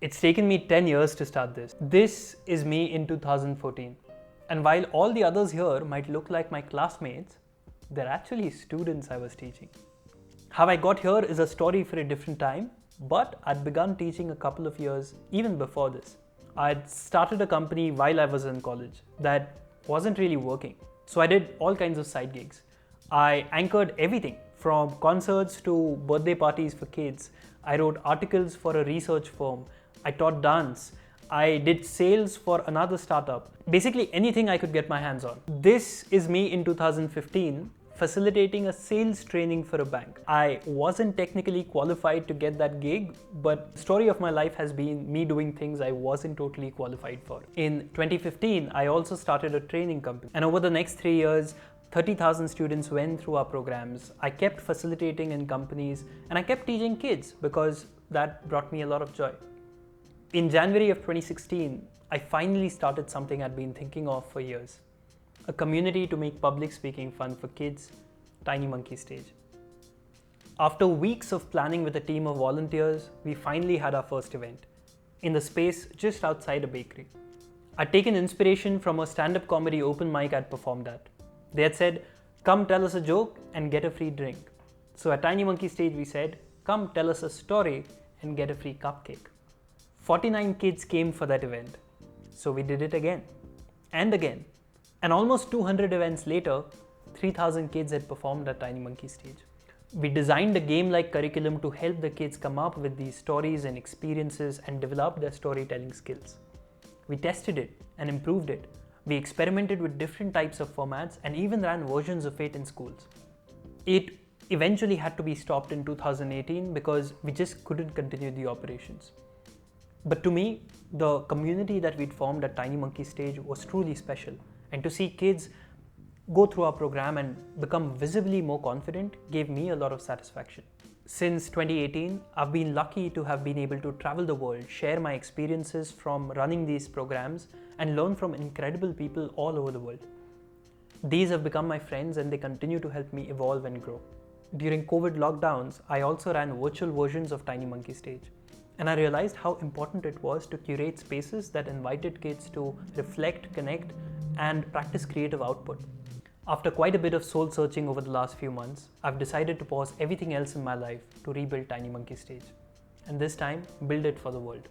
It's taken me 10 years to start this. This is me in 2014. And while all the others here might look like my classmates, they're actually students I was teaching. How I got here is a story for a different time, but I'd begun teaching a couple of years even before this. I'd started a company while I was in college that wasn't really working. So I did all kinds of side gigs. I anchored everything from concerts to birthday parties for kids. I wrote articles for a research firm. I taught dance. I did sales for another startup. Basically anything I could get my hands on. This is me in 2015 facilitating a sales training for a bank. I wasn't technically qualified to get that gig, but the story of my life has been me doing things I wasn't totally qualified for. In 2015, I also started a training company. And over the next 3 years, 30,000 students went through our programs. I kept facilitating in companies and I kept teaching kids because that brought me a lot of joy. In January of 2016, I finally started something I'd been thinking of for years. A community to make public speaking fun for kids, Tiny Monkey Stage. After weeks of planning with a team of volunteers, we finally had our first event in the space just outside a bakery. I'd taken inspiration from a stand-up comedy open mic I'd performed at. They had said, "Come tell us a joke and get a free drink." So at Tiny Monkey Stage we said, "Come tell us a story and get a free cupcake." 49 kids came for that event. So we did it again and again. And almost 200 events later, 3,000 kids had performed at Tiny Monkey Stage. We designed a game-like curriculum to help the kids come up with these stories and experiences and develop their storytelling skills. We tested it and improved it. We experimented with different types of formats and even ran versions of it in schools. It eventually had to be stopped in 2018 because we just couldn't continue the operations. But to me, the community that we'd formed at Tiny Monkey Stage was truly special. And to see kids go through our program and become visibly more confident gave me a lot of satisfaction. Since 2018, I've been lucky to have been able to travel the world, share my experiences from running these programs, and learn from incredible people all over the world. These have become my friends and they continue to help me evolve and grow. During COVID lockdowns, I also ran virtual versions of Tiny Monkey Stage. And I realized how important it was to curate spaces that invited kids to reflect, connect, and practice creative output. After quite a bit of soul searching over the last few months, I've decided to pause everything else in my life to rebuild Tiny Monkey Stage. And this time, build it for the world.